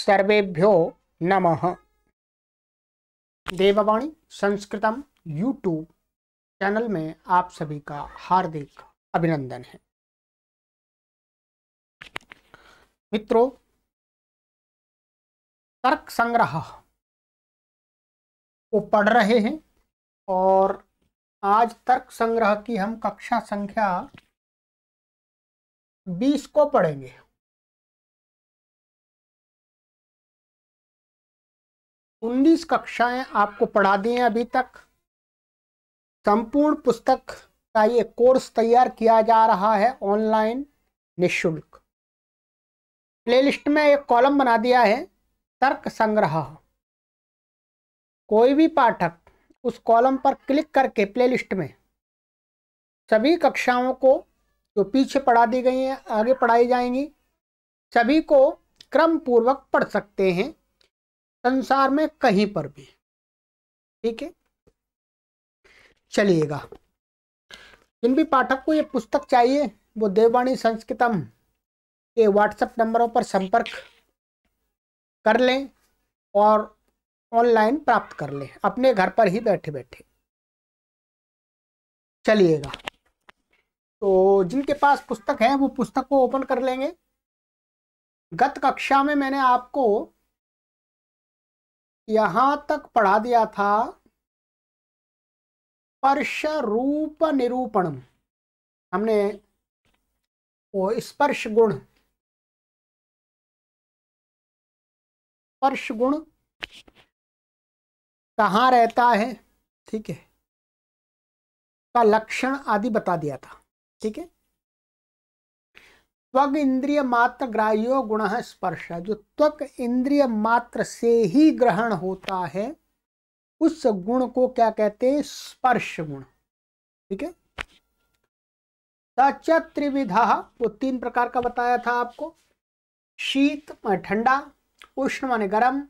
सर्वेभ्यो नमः। देववाणी संस्कृतम YouTube channel में आप सभी का हार्दिक अभिनंदन है। मित्रों, तर्क संग्रह को पढ़ रहे हैं और आज तर्क संग्रह की हम कक्षा संख्या 20 को पढ़ेंगे। उन्नीस कक्षाएं आपको पढ़ा दी हैं अभी तक। संपूर्ण पुस्तक का ये कोर्स तैयार किया जा रहा है ऑनलाइन निःशुल्क। प्लेलिस्ट में एक कॉलम बना दिया है तर्क संग्रह। कोई भी पाठक उस कॉलम पर क्लिक करके प्लेलिस्ट में सभी कक्षाओं को जो पीछे पढ़ा दी गई हैं, आगे पढ़ाई जाएंगी, सभी को क्रम पूर्वक पढ़ सकते हैं संसार में कहीं पर भी। ठीक है, चलिएगा। जिन भी पाठक को ये पुस्तक चाहिए वो देववाणी संस्कृतम के व्हाट्सएप नंबरों पर संपर्क कर लें और ऑनलाइन प्राप्त कर लें अपने घर पर ही बैठे बैठे। चलिएगा, तो जिनके पास पुस्तक है वो पुस्तक को ओपन कर लेंगे। गत कक्षा में मैंने आपको यहां तक पढ़ा दिया था स्पर्श रूप निरूपणम। हमने वो स्पर्श गुण कहाँ रहता है, ठीक है, का लक्षण आदि बता दिया था। ठीक है, त्वग इंद्रिय मात्र ग्राह्यो गुण है स्पर्श। जो त्वक इंद्रिय मात्र से ही ग्रहण होता है उस गुण को क्या कहते हैं? स्पर्श गुण। ठीक है, सच त्रिविधा, वो 3 प्रकार का बताया था आपको। शीत माने ठंडा, उष्ण माने गर्म,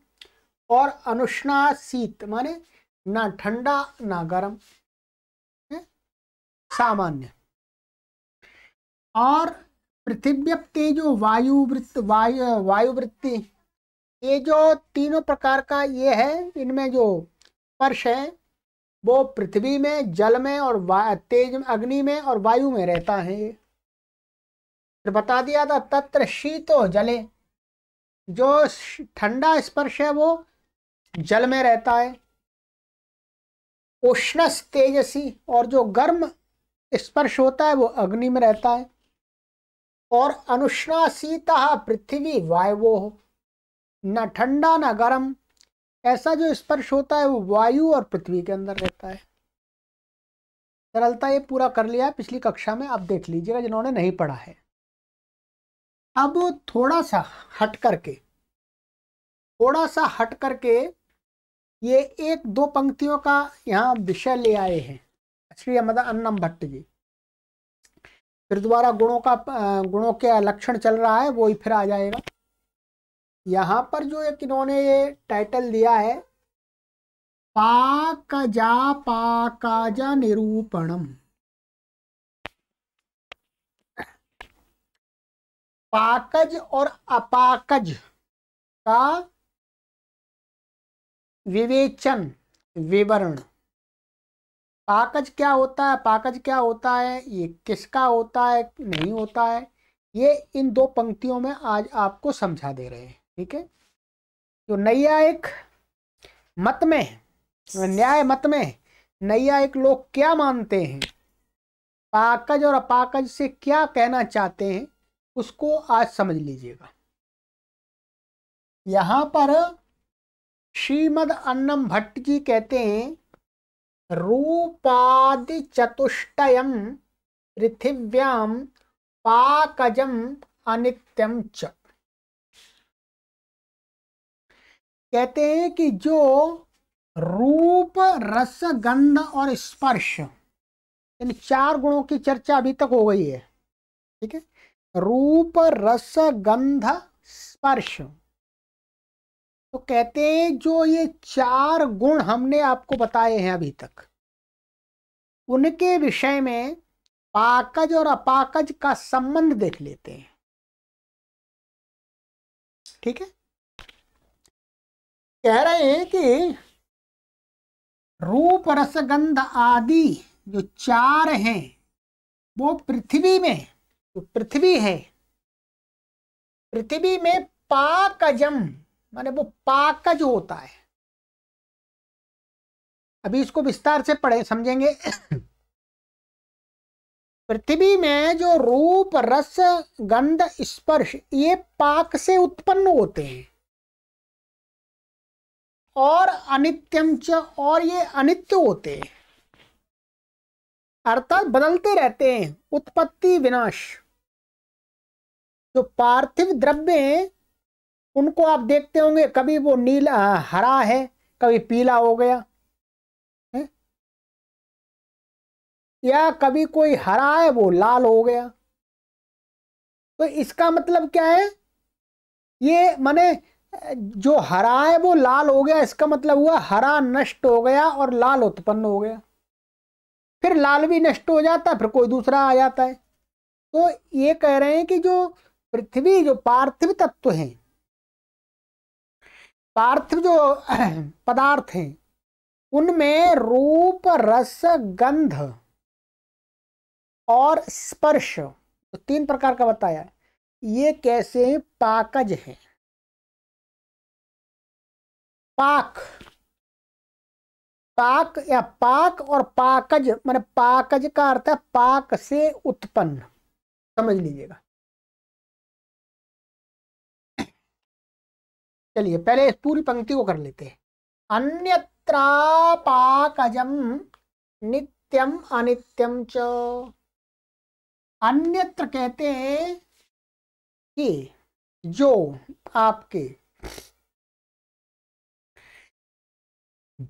और अनुष्णा शीत माने ना ठंडा ना गर्म, सामान्य। और पृथ्वी तेजो वायु वृत्ति, ये जो तीनों प्रकार का ये है, इनमें जो स्पर्श है वो पृथ्वी में, जल में और तेज अग्नि में और वायु में रहता है। फिर बता दिया था तत्र शीतो जले, जो ठंडा स्पर्श है वो जल में रहता है। उष्णस तेजसी, और जो गर्म स्पर्श होता है वो अग्नि में रहता है। और अनुष्णासीता पृथ्वी वायवो, न ठंडा न गर्म, ऐसा जो स्पर्श होता है वो वायु और पृथ्वी के अंदर रहता है। सरलता ये पूरा कर लिया पिछली कक्षा में, आप देख लीजिएगा जिन्होंने नहीं पढ़ा है। अब थोड़ा सा हट करके ये 1-2 पंक्तियों का यहाँ विषय ले आए हैं श्री मद अन्नम भट्ट जी। फिर दोबारा गुणों के लक्षण चल रहा है, वो ही फिर आ जाएगा। यहाँ पर जो एक इन्होंने ये टाइटल दिया है पाकजा निरूपणम। पाकज और अपाकज का विवरण। पाकज क्या होता है, ये किसका होता है, नहीं होता है, ये इन 2 पंक्तियों में आज आपको समझा दे रहे हैं। ठीक है, तो नैयायिक मत में, न्याय मत में नैयायिक लोग क्या मानते हैं, पाकज और अपाकज से क्या कहना चाहते हैं, उसको आज समझ लीजिएगा। यहां पर श्रीमद अन्नम भट्ट जी कहते हैं रूपादि चतुष्टयम पृथिव्याम पाकजम अनित्यम च। कहते हैं कि जो रूप, रस, गंध और स्पर्श, इन 4 गुणों की चर्चा अभी तक हो गई है। ठीक है, रूप, रस, गंध, स्पर्श। तो कहते हैं जो ये 4 गुण हमने आपको बताए हैं अभी तक, उनके विषय में पाकज और अपाकज का संबंध देख लेते हैं। ठीक है, कह रहे हैं कि रूप रस गंध आदि जो चार हैं वो पृथ्वी में, जो पृथ्वी है, पृथ्वी में पाकजम माने वो पाकज होता है। अभी इसको विस्तार से पढ़े समझेंगे। पृथ्वी में जो रूप रस गंध स्पर्श ये पाक से उत्पन्न होते हैं, और अनित्यम च, और ये अनित्य होते हैं, अर्थात बदलते रहते हैं, उत्पत्ति विनाश। जो पार्थिव द्रव्य हैं उनको आप देखते होंगे, कभी वो नीला हरा है, कभी पीला हो गया है? या कभी कोई हरा है वो लाल हो गया। तो इसका मतलब क्या है? ये माने जो हरा है वो लाल हो गया, इसका मतलब हुआ हरा नष्ट हो गया और लाल उत्पन्न हो गया, फिर लाल भी नष्ट हो जाता है, फिर कोई दूसरा आ जाता है। तो ये कह रहे हैं कि जो पृथ्वी, जो पार्थिव तत्व हैं, पार्थिव जो पदार्थ हैं, उनमें रूप रस गंध और स्पर्श, तो तीन प्रकार का बताया, ये कैसे पाकज है। पाक, पाक या पाक और पाकज माने पाकज का अर्थ है पाक से उत्पन्न, समझ लीजिएगा। चलिए पहले इस पूरी पंक्ति को कर लेते हैं। अन्यत्रा पाकजम नित्यम अनित्यम च। अन्यत्र कहते हैं कि जो आपके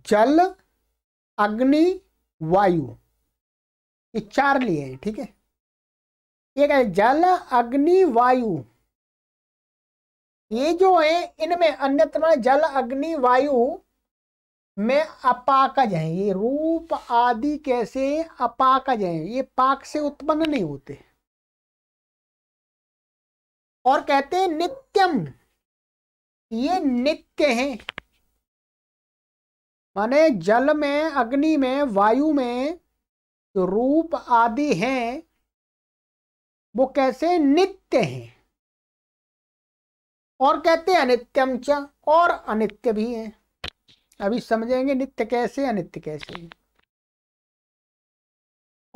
जल अग्नि वायु, ये चार लिए हैं, ठीक है। एक है जल अग्नि वायु, ये जो है इनमें अन्यत्र जल अग्नि वायु में अपाकज है। ये रूप आदि कैसे अपाकज है, ये पाक से उत्पन्न नहीं होते। और कहते हैं नित्यम, ये नित्य हैं, माने जल में अग्नि में वायु में जो रूप आदि हैं वो कैसे नित्य हैं। और कहते हैं अनित्यम च, और अनित्य भी हैं। अभी समझेंगे नित्य कैसे अनित्य कैसे।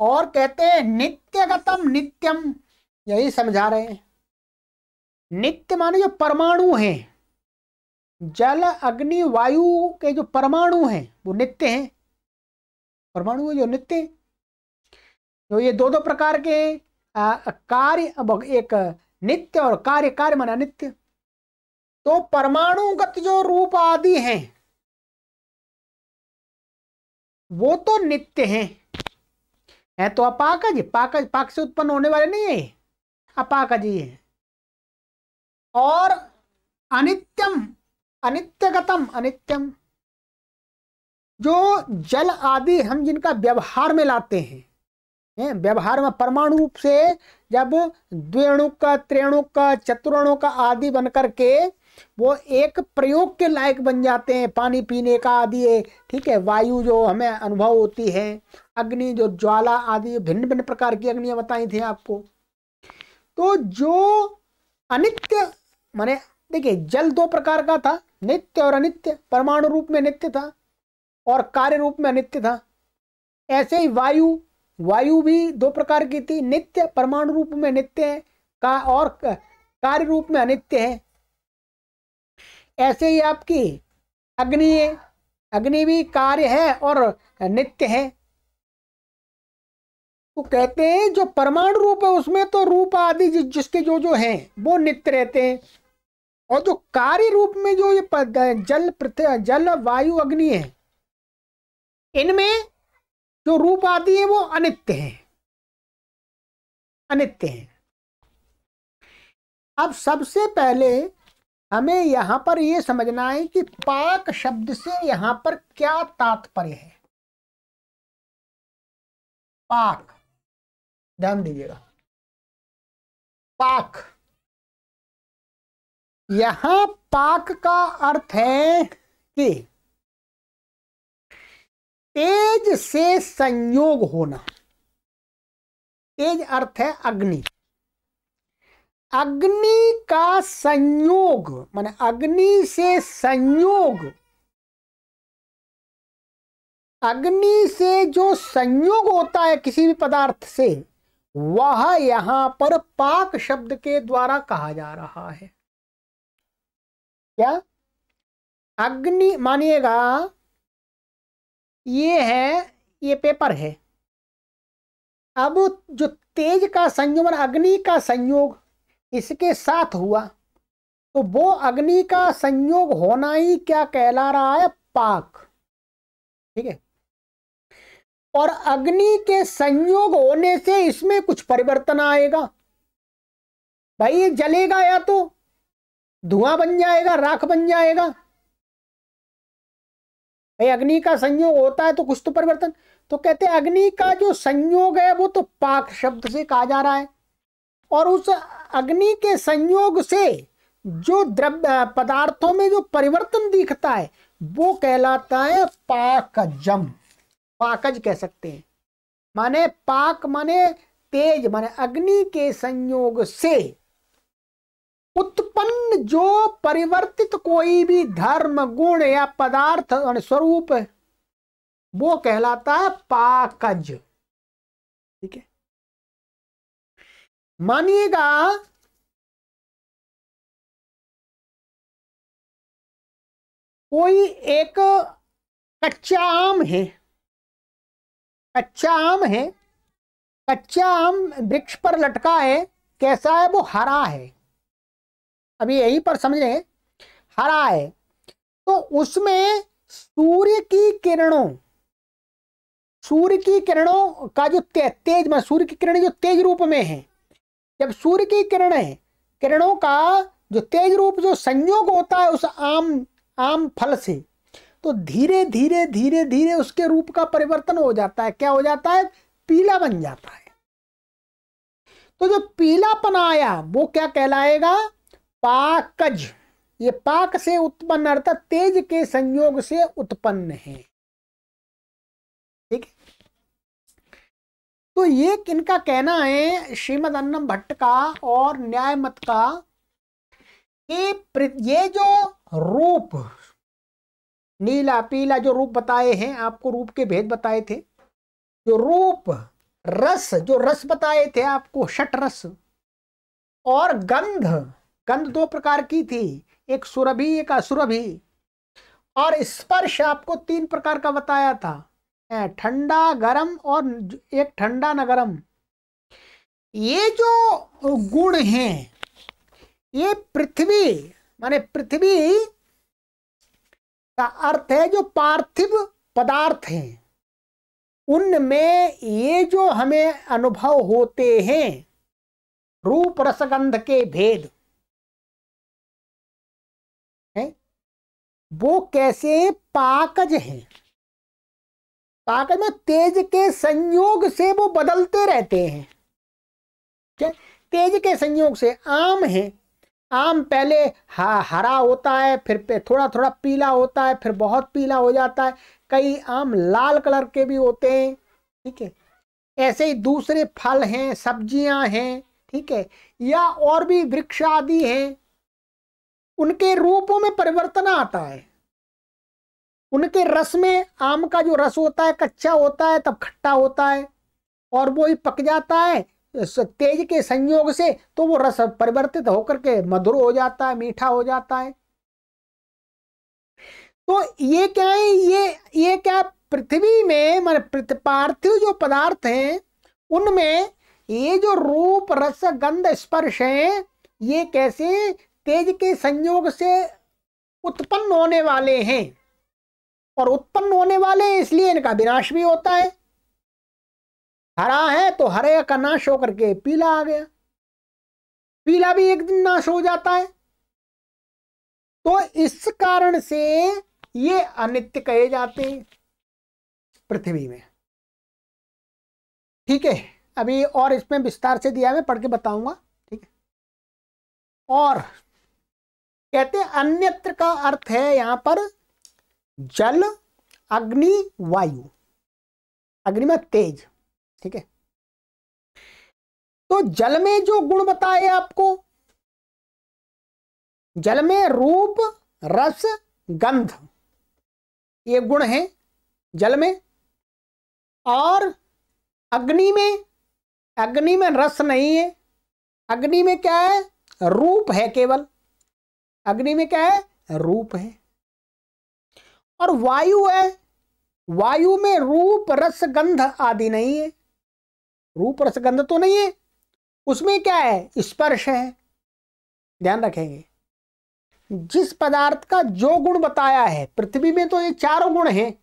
और कहते हैं नित्यगतम नित्यम, यही समझा रहे हैं। नित्य माने जो परमाणु हैं, जल अग्नि वायु के जो परमाणु हैं वो नित्य हैं। परमाणु जो नित्य हैं, जो ये दो दो प्रकार के कार्य, एक नित्य और कार्य, कार्य माना नित्य। तो परमाणुगत जो रूप आदि हैं वो तो नित्य हैं, है तो अपाकज, पाकज पाक से उत्पन्न होने वाले नहीं है, अपाकज ही है। और अनित्यम, अनित्यगतम अनित्यम, जो जल आदि हम जिनका व्यवहार में लाते हैं, व्यवहार में परमाणु रूप से जब द्विअणुक त्रिअणुक चतुर्णुक आदि बन करके वो एक प्रयोग के लायक बन जाते हैं, पानी पीने का आदि है, ठीक है। वायु जो हमें अनुभव होती है, अग्नि जो ज्वाला आदि, भिन्न भिन्न प्रकार की अग्नियां बताई थी आपको। तो जो अनित्य माने देखिए जल दो प्रकार का था, नित्य और अनित्य। परमाणु रूप में नित्य था और कार्य रूप में अनित्य था। ऐसे ही वायु, वायु भी दो प्रकार की थी, नित्य परमाणु रूप में नित्य है का, और कार्य रूप में अनित्य है। ऐसे ही आपकी अग्नि है, अग्नि भी कार्य है और नित्य है। तो कहते हैं जो परमाणु रूप है उसमें तो रूप आदि जिसके जो जो हैं वो नित्य रहते हैं, और जो कार्य रूप में जो ये जल पृथ्वी जल वायु अग्नि है, इनमें जो रूप आदि है वो अनित्य है, अनित्य है। अब सबसे पहले हमें यहां पर यह समझना है कि पाक शब्द से यहां पर क्या तात्पर्य है। पाक, ध्यान दीजिएगा, पाक, यहां पाक का अर्थ है कि तेज से संयोग होना। तेज अर्थ है अग्नि। अग्नि का संयोग माने अग्नि से संयोग, अग्नि से जो संयोग होता है किसी भी पदार्थ से, वह यहां पर पाक शब्द के द्वारा कहा जा रहा है। क्या? अग्नि, मानिएगा ये है, ये पेपर है। अब जो तेज का संयोग अग्नि का संयोग इसके साथ हुआ, तो वो अग्नि का संयोग होना ही क्या कहला रहा है? पाक। ठीक है। और अग्नि के संयोग होने से इसमें कुछ परिवर्तन आएगा। भाई ये जलेगा या तो धुआं बन जाएगा, राख बन जाएगा। भाई अग्नि का संयोग होता है तो कुछ तो परिवर्तन। तो कहते हैं अग्नि का जो संयोग है वो तो पाक शब्द से कहा जा रहा है, और उस अग्नि के संयोग से जो द्रव्य पदार्थों में जो परिवर्तन दिखता है वो कहलाता है पाकजम। पाकज कह सकते हैं। माने पाक माने तेज, माने अग्नि के संयोग से उत्पन्न जो परिवर्तित कोई भी धर्म, गुण या पदार्थ और स्वरूप है वो कहलाता है पाकज। ठीक है। मानिएगा कोई एक कच्चा आम है, कच्चा आम है, कच्चा आम वृक्ष पर लटका है। कैसा है? वो हरा है। अभी यहीं पर समझे, हरा है। तो उसमें सूर्य की किरणों, सूर्य की किरणों का जो तेज में, सूर्य की किरणें जो तेज रूप में है, जब सूर्य की किरणों का जो तेज रूप जो संयोग होता है उस आम फल से, तो धीरे धीरे धीरे धीरे उसके रूप का परिवर्तन हो जाता है। क्या हो जाता है? पीला बन जाता है। तो जो पीलापन आया वो क्या कहलाएगा? पाकज। ये पाक से उत्पन्न अर्थात तेज के संयोग से उत्पन्न है। ठीक है। तो ये इनका कहना है श्रीमद अन्नम भट्ट का और न्याय मत का कि ये जो रूप, नीला पीला जो रूप बताए हैं, आपको रूप के भेद बताए थे, जो रूप, रस, जो रस बताए थे आपको, षट रस, और गंध, गंध दो प्रकार की थी, एक सुरभि एक असुरभि, और स्पर्श आपको 3 प्रकार का बताया था, ठंडा, गरम और एक ठंडा न गरम। ये जो गुण हैं, ये पृथ्वी माने पृथ्वी का अर्थ है जो पार्थिव पदार्थ हैं, उनमें ये जो हमें अनुभव होते हैं रूप रसगंध के भेद है, वो कैसे पाकज हैं। पाकज में तेज के संयोग से वो बदलते रहते हैं। क्या? तेज के संयोग से आम है, आम पहले हरा होता है, फिर थोड़ा थोड़ा पीला होता है, फिर बहुत पीला हो जाता है, कई आम लाल कलर के भी होते हैं। ठीक है। ऐसे ही दूसरे फल हैं, सब्जियां हैं, ठीक है, या और भी वृक्ष आदि हैं, उनके रूपों में परिवर्तन आता है। उनके रस में, आम का जो रस होता है कच्चा होता है तब खट्टा होता है, और वो ही पक जाता है तेज के संयोग से, तो वो रस परिवर्तित होकर के मधुर हो जाता है, मीठा हो जाता है। तो ये क्या है? ये क्या पृथ्वी में माने पार्थिव जो पदार्थ हैं उनमें ये जो रूप रस गंध स्पर्श है, ये कैसे तेज के संयोग से उत्पन्न होने वाले हैं, और उत्पन्न होने वाले हैं इसलिए इनका विनाश भी होता है। हरा है तो हरे का नाश होकर के पीला आ गया, पीला भी एक दिन नाश हो जाता है। तो इस कारण से ये अनित्य कहे जाते हैं पृथ्वी में। ठीक है। अभी और इसमें विस्तार से दिया है, मैं पढ़ के बताऊंगा। ठीक है। और कहते हैं अन्यत्र का अर्थ है यहां पर जल, अग्नि, वायु। अग्नि में तेज, ठीक है। तो जल में जो गुण बताए आपको, जल में रूप, रस, गंध, ये गुण है जल में। और अग्नि में रस नहीं है, अग्नि में क्या है, रूप है केवल। अग्नि में क्या है, रूप है। और वायु है, वायु में रूप, रस, गंध आदि नहीं है। रूप, रस, गंध तो नहीं है, उसमें क्या है, स्पर्श है। ध्यान रखेंगे, जिस पदार्थ का जो गुण बताया है, पृथ्वी में तो ये चारों गुण हैं,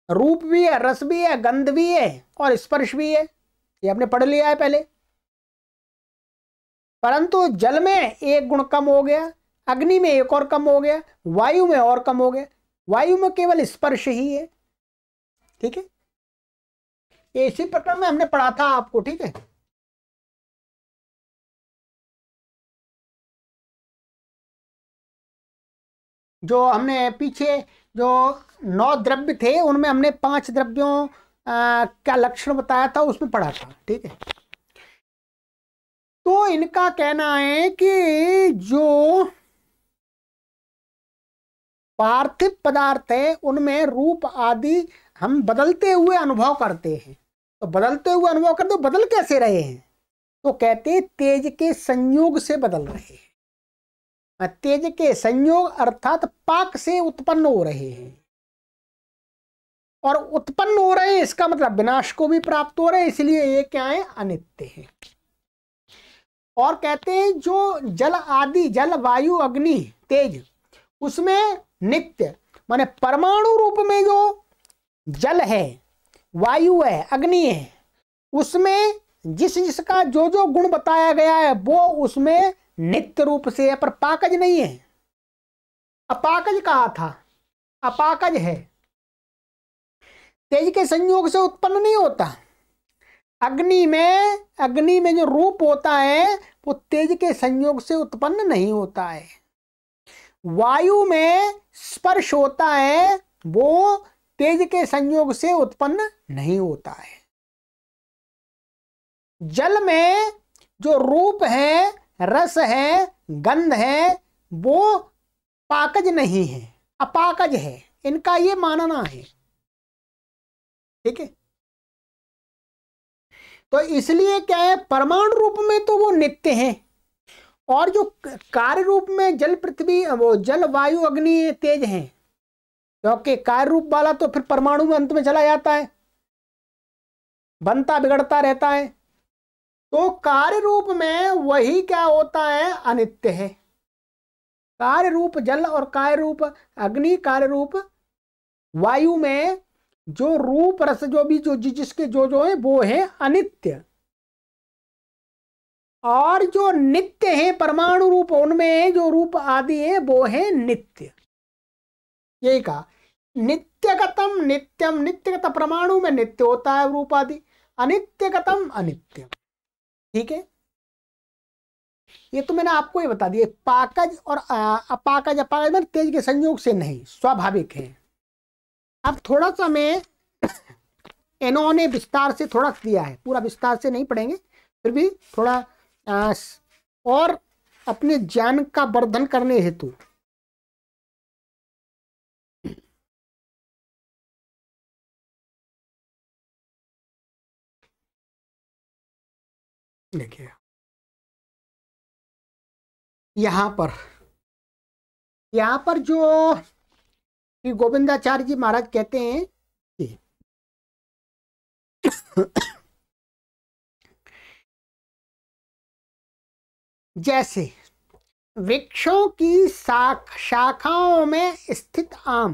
रूप भी है, रस भी है, गंध भी है और स्पर्श भी है, ये आपने पढ़ लिया है पहले। परंतु जल में एक गुण कम हो गया, अग्नि में एक और कम हो गया, वायु में और कम हो गया। वायु में केवल स्पर्श ही है, ठीक है। इसी प्रकार में हमने पढ़ा था आपको, ठीक है। जो हमने पीछे जो 9 द्रव्य थे, उनमें हमने 5 द्रव्यों का लक्षण बताया था, उसमें पढ़ा था, ठीक है। तो इनका कहना है कि जो पार्थिव पदार्थ है उनमें रूप आदि हम बदलते हुए अनुभव करते हैं। तो बदलते हुए अनुभव करते, बदल कैसे रहे हैं, तो कहते हैं तेज के संयोग से बदल रहे हैं। तेज के संयोग अर्थात पाक से उत्पन्न हो रहे हैं। और उत्पन्न हो रहे हैं इसका मतलब विनाश को भी प्राप्त हो रहे हैं, इसलिए ये क्या है, अनित्य है। और कहते हैं जो जल आदि, जल, वायु, अग्नि, तेज, उसमें नित्य, माने परमाणु रूप में जो जल है, वायु है, अग्नि है, उसमें जिसका जो जो गुण बताया गया है वो उसमें नित्य रूप से है, पर पाकज नहीं है। अपाकज कहा था, अपाकज है, तेज के संयोग से उत्पन्न नहीं होता। अग्नि में जो रूप होता है वो तेज के संयोग से उत्पन्न नहीं होता है। वायु में स्पर्श होता है, वो तेज के संयोग से उत्पन्न नहीं होता है। जल में जो रूप है, रस है, गंध है, वो पाकज नहीं है, अपाकज है, इनका ये मानना है, ठीक है। तो इसलिए क्या है, परमाणु रूप में तो वो नित्य हैं, और जो कार्य रूप में जल, पृथ्वी, वो जल, वायु, अग्नि, तेज हैं, क्योंकि कार्य रूप वाला तो फिर परमाणु में अंत में चला जाता है, बनता बिगड़ता रहता है। तो कार्य रूप में वही क्या होता है, अनित्य है। कार्य रूप जल और कार्य रूप अग्नि, कार्य रूप वायु में जो रूप, रस, जो भी जो जिसके जो है वो है अनित्य। और जो नित्य है परमाणु रूप, उनमें जो रूप आदि है वो है नित्य। यही कहा, नित्यगतम नित्यम, नित्यगत परमाणु में नित्य होता है रूप आदि, अनित्यगतम अनित्य, ठीक है। ये तो मैंने आपको ही बता दिया। पाकज और अपाकज, अपाकज में तेज के संयोग से नहीं, स्वाभाविक है। अब थोड़ा सा मैं इन्होंने विस्तार से थोड़ा दिया है, पूरा विस्तार से नहीं पढ़ेंगे, फिर भी थोड़ा और अपने ज्ञान का वर्धन करने हेतु देखिए यहाँ पर जो श्री गोविंदाचार्य जी महाराज कहते हैं कि जैसे वृक्षों की शाखाओं में स्थित आम,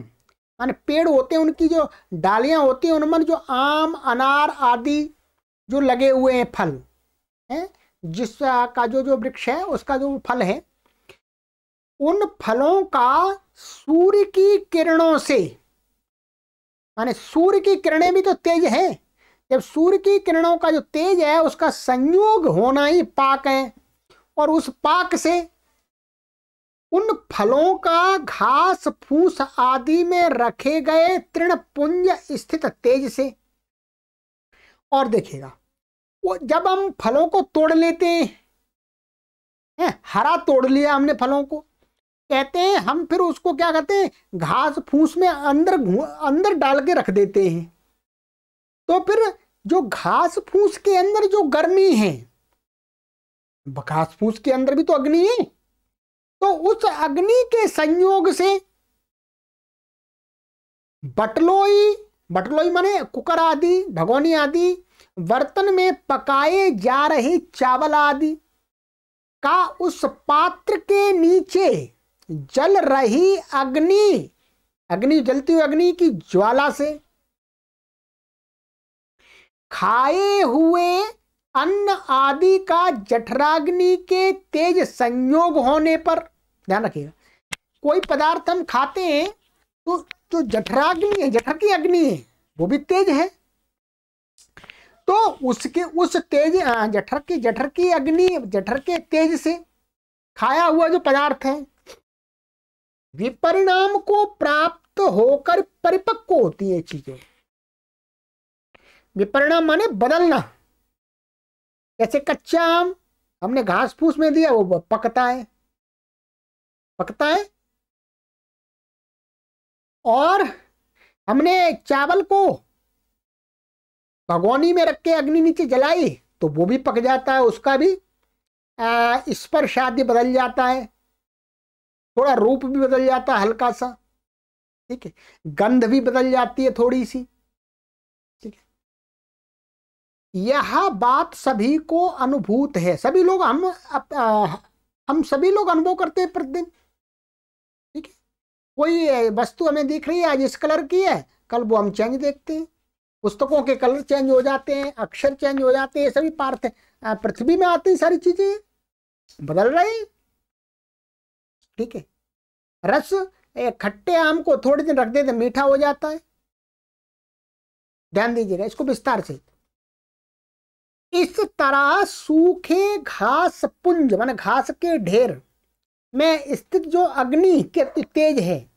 माने पेड़ होते हैं, उनकी जो डालियां होती हैं उनमें जो आम, अनार आदि जो लगे हुए हैं फल हैं, जिसका जो वृक्ष है उसका जो फल है, उन फलों का सूर्य की किरणों से, माने सूर्य की किरणें भी तो तेज है, जब सूर्य की किरणों का जो तेज है उसका संयोग होना ही पाक है, और उस पाक से उन फलों का घास फूस आदि में रखे गए तृणपुंज स्थित तेज से। और देखिएगा, वो जब हम फलों को तोड़ लेते हैं, हरा तोड़ लिया हमने फलों को, कहते हैं हम फिर उसको क्या करते हैं, घास फूस में अंदर अंदर डाल के रख देते हैं। तो फिर जो घास फूस के अंदर जो गर्मी है, घास फूस के अंदर भी तो अग्नि है, तो उस अग्नि के संयोग से बटलोई, बटलोई माने कुकर आदि, भगोनी आदि बर्तन में पकाए जा रहे चावल आदि का उस पात्र के नीचे जल रही अग्नि, अग्नि जलती हुई अग्नि की ज्वाला से खाए हुए अन्न आदि का जठराग्नि के तेज संयोग होने पर, ध्यान रखिएगा, कोई पदार्थ हम खाते हैं तो जो जठराग्नि है, जठर की अग्नि है, वो भी तेज है। तो उसके उस तेज जठर की अग्नि, जठर के तेज से खाया हुआ जो पदार्थ है विपरिणाम को प्राप्त होकर परिपक्व होती है चीजें। विपरिणाम माने बदलना। जैसे कच्चा आम हमने घास फूस में दिया, वो पकता है, पकता है, और हमने चावल को भगोनी में रख के अग्नि नीचे जलाई तो वो भी पक जाता है, उसका भी स्पर्श आदि बदल जाता है, थोड़ा रूप भी बदल जाता है हल्का सा, ठीक है, गंध भी बदल जाती है थोड़ी सी, ठीक है। यह बात सभी को अनुभूत है, सभी लोग हम सभी लोग अनुभव करते हैं प्रतिदिन, ठीक है। कोई वस्तु हमें दिख रही है, आज इस कलर की है, कल वो हम चेंज देखते हैं, पुस्तकों के कलर चेंज हो जाते हैं, अक्षर चेंज हो जाते हैं, सभी पार्थ पृथ्वी में आती सारी चीजें बदल रही, ठीक है। रस, खट्टे आम को थोड़े दिन रख देते मीठा हो जाता है, ध्यान दीजिएगा इसको विस्तार से। इस तरह सूखे घास पुंज माने घास के ढेर में स्थित जो अग्नि के तेज है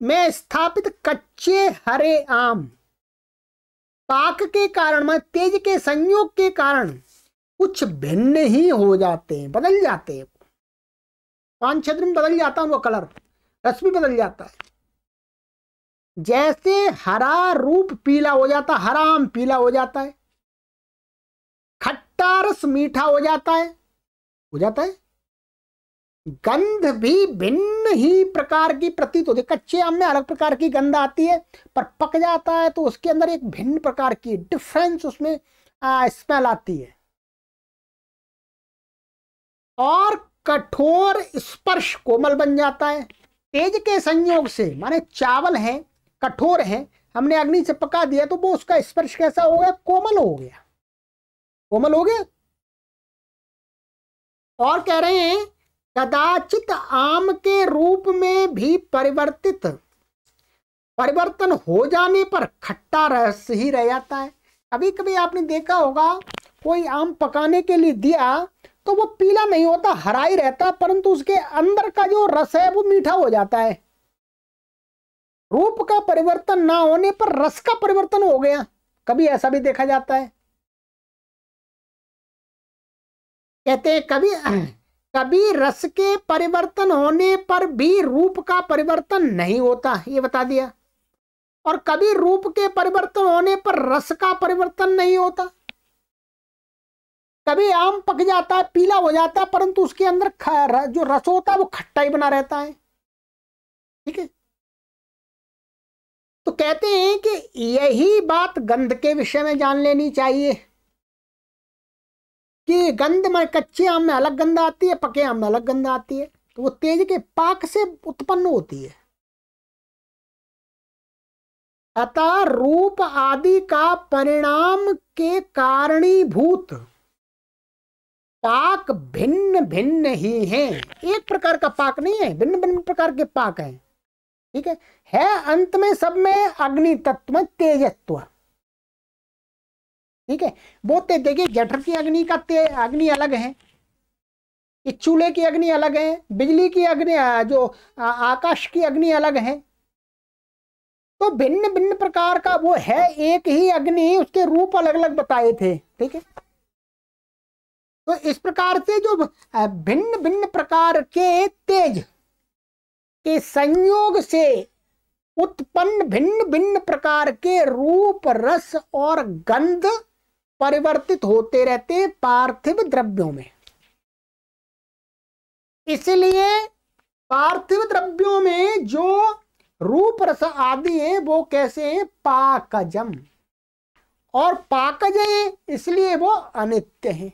में स्थापित कच्चे हरे आम पाक के कारण में तेज के संयोग के कारण कुछ भिन्न ही हो जाते हैं, बदल जाते हैं, 5-6 दिन बदल जाता है वो कलर, रस भी बदल जाता है। जैसे हरा रूप पीला हो जाता, हरा आम पीला हो जाता है, खट्टा रस मीठा हो जाता है, गंध भी भिन्न ही प्रकार की प्रतीत होती है। कच्चे आम में अलग प्रकार की गंध आती है, पर पक जाता है तो उसके अंदर एक भिन्न प्रकार की डिफरेंस उसमें स्मेल आती है। और कठोर स्पर्श कोमल बन जाता है तेज के संयोग से, माने चावल है कठोर है, हमने अग्नि से पका दिया तो वो उसका स्पर्श कैसा हो गया, कोमल हो गया, कोमल हो गया। और कह रहे हैं कदाचित आम के रूप में भी परिवर्तन हो जाने पर खट्टा रस ही रह जाता है। कभी कभी आपने देखा होगा कोई आम पकाने के लिए दिया तो वो पीला नहीं होता, हरा ही रहता, परंतु उसके अंदर का जो रस है वो मीठा हो जाता है। रूप का परिवर्तन ना होने पर रस का परिवर्तन हो गया, कभी ऐसा भी देखा जाता है। कहते हैं कभी रस के परिवर्तन होने पर भी रूप का परिवर्तन नहीं होता, ये बता दिया। और कभी रूप के परिवर्तन होने पर रस का परिवर्तन नहीं होता। कभी आम पक जाता है, पीला हो जाता है, परंतु उसके अंदर जो रस होता है वो खट्टा ही बना रहता है, ठीक है। तो कहते हैं कि यही बात गंध के विषय में जान लेनी चाहिए कि गंध में कच्चे आम में अलग गंध आती है, पके आम में अलग गंध आती है, तो वो तेज के पाक से उत्पन्न होती है। अतः रूप आदि का परिणाम के कारणीभूत पाक भिन्न भिन्न ही हैं, एक प्रकार का पाक नहीं है, भिन्न भिन्न प्रकार के पाक हैं, ठीक है अंत में सब में अग्नि तत्व में तेजत्व, ठीक है। वो देखिए जठर की अग्नि का अग्नि अलग है, कि चूल्हे की अग्नि अलग है, बिजली की अग्नि जो आकाश की अग्नि अलग है। तो भिन्न भिन्न प्रकार का वो है, एक ही अग्नि, उसके रूप अलग अलग बताए थे। ठीक है, तो इस प्रकार से जो भिन्न भिन्न प्रकार के तेज के संयोग से उत्पन्न भिन्न भिन्न प्रकार के रूप, रस और गंध परिवर्तित होते रहते पार्थिव द्रव्यों में। इसलिए पार्थिव द्रव्यों में जो रूप रस आदि है वो कैसे हैं? पाकजम। और पाकज है इसलिए वो अनित्य है।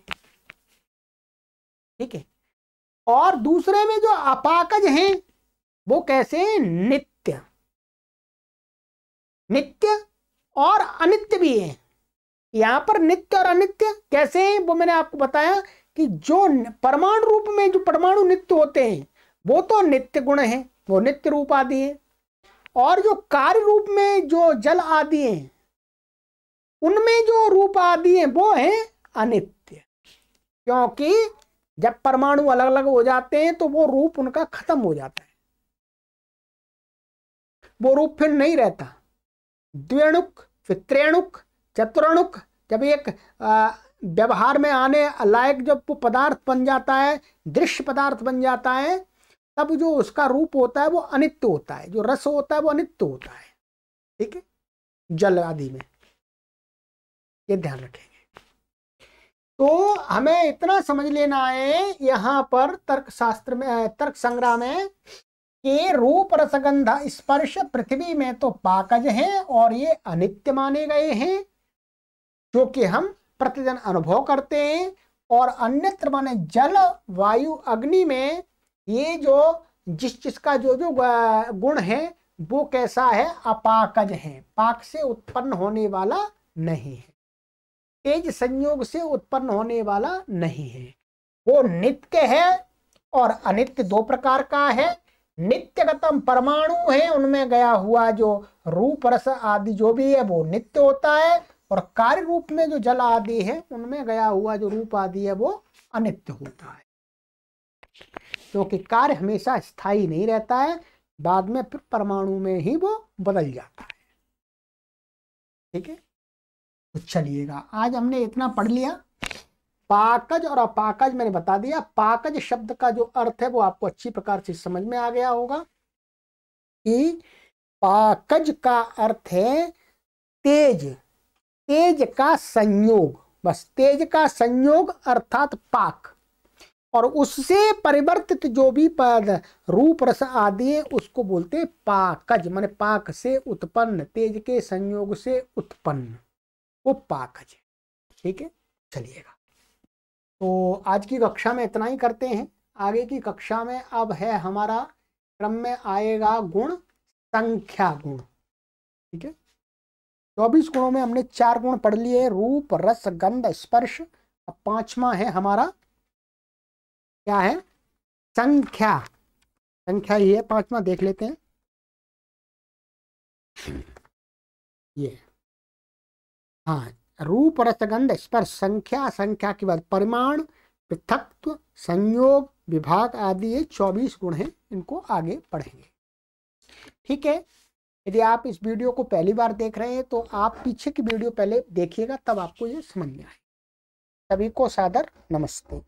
ठीक है, और दूसरे में जो अपाकज हैं वो कैसे हैं? नित्य। नित्य और अनित्य भी है। यहां पर नित्य और अनित्य कैसे हैं वो मैंने आपको बताया कि जो परमाणु रूप में जो परमाणु नित्य होते हैं वो तो नित्य गुण है, वो नित्य रूप आदि है। और जो कार्य रूप में जो जल आदि हैं उनमें जो रूप आदि हैं वो है अनित्य। क्योंकि जब परमाणु अलग अलग हो जाते हैं तो वो रूप उनका खत्म हो जाता है, वो रूप फिर नहीं रहता। द्विअणुक, फिर त्रिअणुक, चतुर्णुक, जब एक व्यवहार में आने लायक जब वो पदार्थ बन जाता है, दृश्य पदार्थ बन जाता है, तब जो उसका रूप होता है वो अनित्य होता है, जो रस होता है वो अनित्य होता है। ठीक है, जल आदि में ये ध्यान रखेंगे। तो हमें इतना समझ लेना है यहाँ पर तर्क शास्त्र में, तर्क संग्रह में, कि रूप रसगंध स्पर्श पृथ्वी में तो पाकज हैं और ये अनित्य माने गए हैं, जो कि हम प्रतिदिन अनुभव करते हैं। और अन्यत्र माने जल, वायु, अग्नि में ये जो जिसका जो जो गुण है वो कैसा है? अपाकज है, पाक से उत्पन्न होने वाला नहीं है, तेज संयोग से उत्पन्न होने वाला नहीं है। वो नित्य है और अनित्य दो प्रकार का है। नित्यगतम परमाणु है, उनमें गया हुआ जो रूप रस आदि जो भी है वो नित्य होता है। और कार्य रूप में जो जल आदि है उनमें गया हुआ जो रूप आदि है वो अनित्य होता है, क्योंकि कार्य हमेशा स्थायी नहीं रहता है, बाद में फिर परमाणु में ही वो बदल जाता है। ठीक है, तो चलिएगा, आज हमने इतना पढ़ लिया। पाकज और अपाकज मैंने बता दिया। पाकज शब्द का जो अर्थ है वो आपको अच्छी प्रकार से समझ में आ गया होगा कि पाकज का अर्थ है तेज, तेज का संयोग, बस तेज का संयोग अर्थात पाक। और उससे परिवर्तित जो भी पद रूप रस आदि है उसको बोलते हैं पाकज, माने पाक से उत्पन्न, तेज के संयोग से उत्पन्न, वो पाकज है। ठीक है, चलिएगा, तो आज की कक्षा में इतना ही करते हैं। आगे की कक्षा में अब है हमारा क्रम में आएगा गुण, संख्या गुण। ठीक है, 24 गुणों में हमने 4 गुण पढ़ लिए, रूप, रस, गंध, स्पर्श। अब 5वां है हमारा, क्या है? संख्या। संख्या ही है 5वां, देख लेते हैं। ये हाँ, रूप, रस, गंध, स्पर्श, संख्या। संख्या के बाद परिमाण, पृथक्त्व, संयोग, विभाग आदि ये 24 गुण हैं, इनको आगे पढ़ेंगे। ठीक है, यदि आप इस वीडियो को पहली बार देख रहे हैं तो आप पीछे की वीडियो पहले देखिएगा, तब आपको ये समझ में आए। सभी को सादर नमस्ते।